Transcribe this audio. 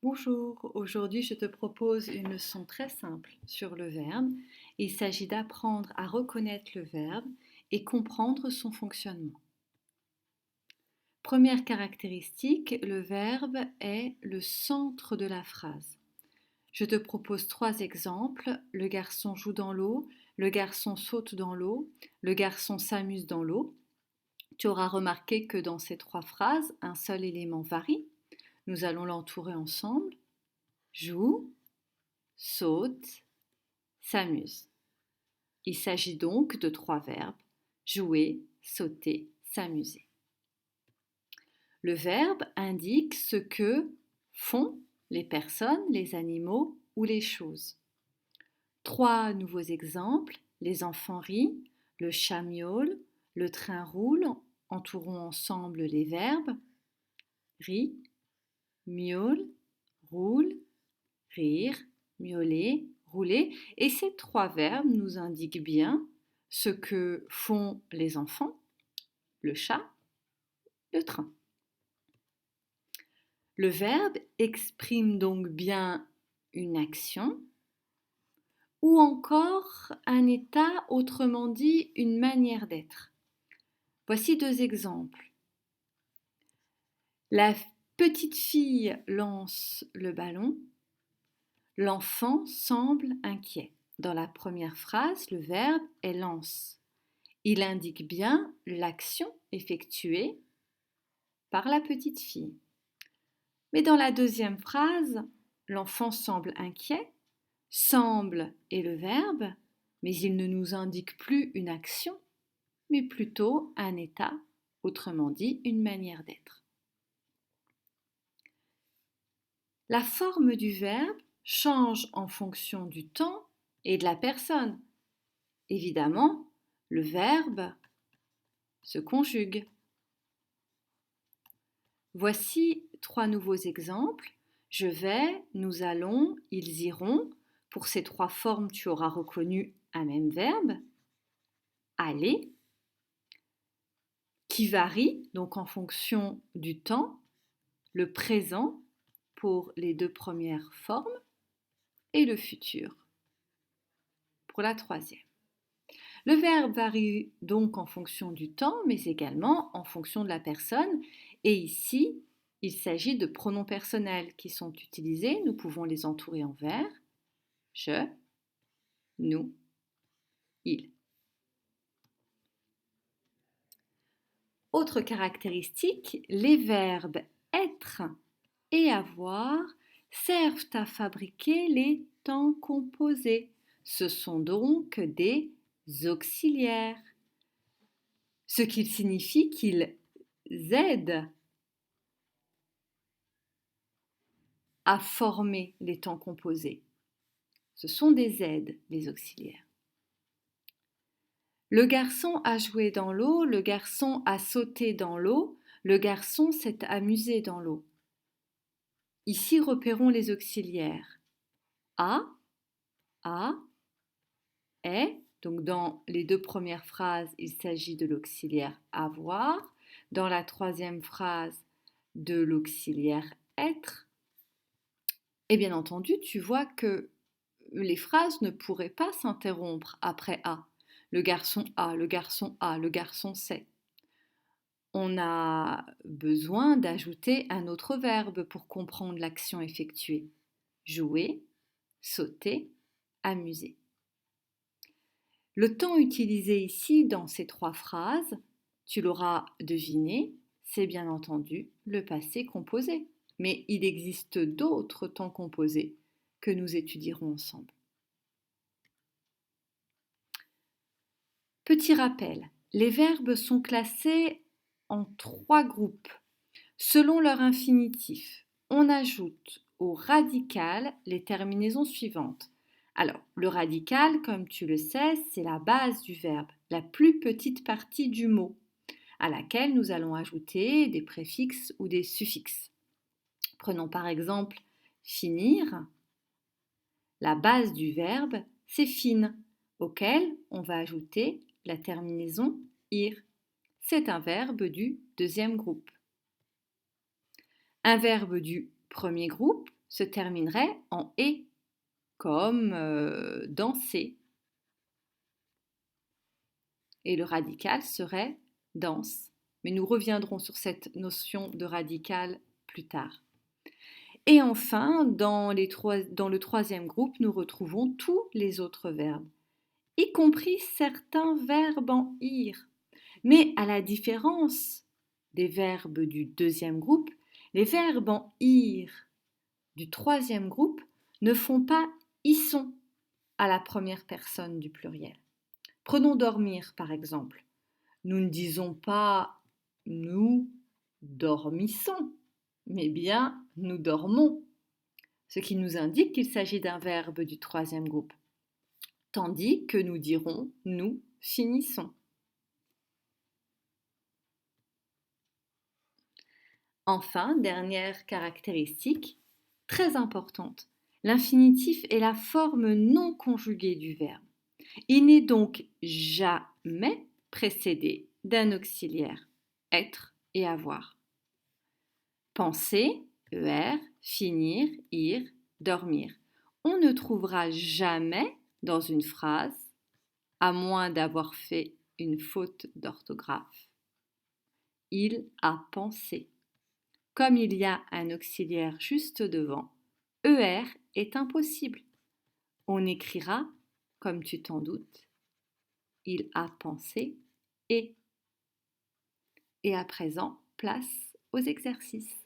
Bonjour, aujourd'hui je te propose une leçon très simple sur le verbe. Il s'agit d'apprendre à reconnaître le verbe et comprendre son fonctionnement. Première caractéristique, le verbe est le centre de la phrase. Je te propose trois exemples. Le garçon joue dans l'eau, le garçon saute dans l'eau, le garçon s'amuse dans l'eau. Tu auras remarqué que dans ces trois phrases, un seul élément varie. Nous allons l'entourer ensemble. Joue, saute, s'amuse. Il s'agit donc de trois verbes, jouer, sauter, s'amuser. Le verbe indique ce que font les personnes, les animaux ou les choses. Trois nouveaux exemples, les enfants rient, le chat miaule, le train roule, entourons ensemble les verbes rit, miaule, roule, rire, miauler, rouler. Et ces trois verbes nous indiquent bien ce que font les enfants, le chat, le train. Le verbe exprime donc bien une action ou encore un état, autrement dit une manière d'être. Voici deux exemples. La petite fille lance le ballon, l'enfant semble inquiet. Dans la première phrase, le verbe est lance. Il indique bien l'action effectuée par la petite fille. Mais dans la deuxième phrase, l'enfant semble inquiet, semble est le verbe, mais il ne nous indique plus une action, mais plutôt un état, autrement dit une manière d'être. La forme du verbe change en fonction du temps et de la personne. Évidemment, le verbe se conjugue. Voici trois nouveaux exemples. Je vais, nous allons, ils iront. Pour ces trois formes, tu auras reconnu un même verbe. Aller, qui varie donc en fonction du temps. Le présent pour les deux premières formes et le futur pour la troisième. Le verbe varie donc en fonction du temps, mais également en fonction de la personne. Et ici, il s'agit de pronoms personnels qui sont utilisés. Nous pouvons les entourer en vers. Je, nous, il. Autre caractéristique, les verbes être et avoir servent à fabriquer les temps composés. Ce sont donc des auxiliaires, ce qui signifie qu'ils aident à former les temps composés. Ce sont des aides, les auxiliaires. Le garçon a joué dans l'eau, le garçon a sauté dans l'eau, le garçon s'est amusé dans l'eau. Ici, repérons les auxiliaires. A, est. Donc dans les deux premières phrases, il s'agit de l'auxiliaire avoir. Dans la troisième phrase, de l'auxiliaire être. Et bien entendu, tu vois que les phrases ne pourraient pas s'interrompre après A. Le garçon a, le garçon a, le garçon sait. On a besoin d'ajouter un autre verbe pour comprendre l'action effectuée. Jouer, sauter, amuser. Le temps utilisé ici dans ces trois phrases, tu l'auras deviné, c'est bien entendu le passé composé. Mais il existe d'autres temps composés que nous étudierons ensemble. Petit rappel, les verbes sont classés en trois groupes. Selon leur infinitif, on ajoute au radical les terminaisons suivantes. Alors, le radical, comme tu le sais, c'est la base du verbe, la plus petite partie du mot, à laquelle nous allons ajouter des préfixes ou des suffixes. Prenons par exemple finir. La base du verbe, c'est fin, auquel on va ajouter la terminaison ir. C'est un verbe du deuxième groupe. Un verbe du premier groupe, se terminerait en et, comme danser. Et le radical serait danse. Mais nous reviendrons sur cette notion de radical plus tard. Et enfin, dans le troisième groupe, nous retrouvons tous les autres verbes, y compris certains verbes en ir. Mais à la différence des verbes du deuxième groupe, les verbes en ir du troisième groupe ne font pas isson à la première personne du pluriel. Prenons dormir par exemple. Nous ne disons pas nous dormissons, mais bien nous dormons, ce qui nous indique qu'il s'agit d'un verbe du troisième groupe, tandis que nous dirons nous finissons. Enfin, dernière caractéristique, très importante, l'infinitif est la forme non conjuguée du verbe. Il n'est donc jamais précédé d'un auxiliaire, être et avoir. Penser, er, finir, ir, dormir. On ne trouvera jamais dans une phrase, à moins d'avoir fait une faute d'orthographe, il a pensé. Comme il y a un auxiliaire juste devant, er est impossible. On écrira, comme tu t'en doutes, il a pensé et. Et à présent, place aux exercices.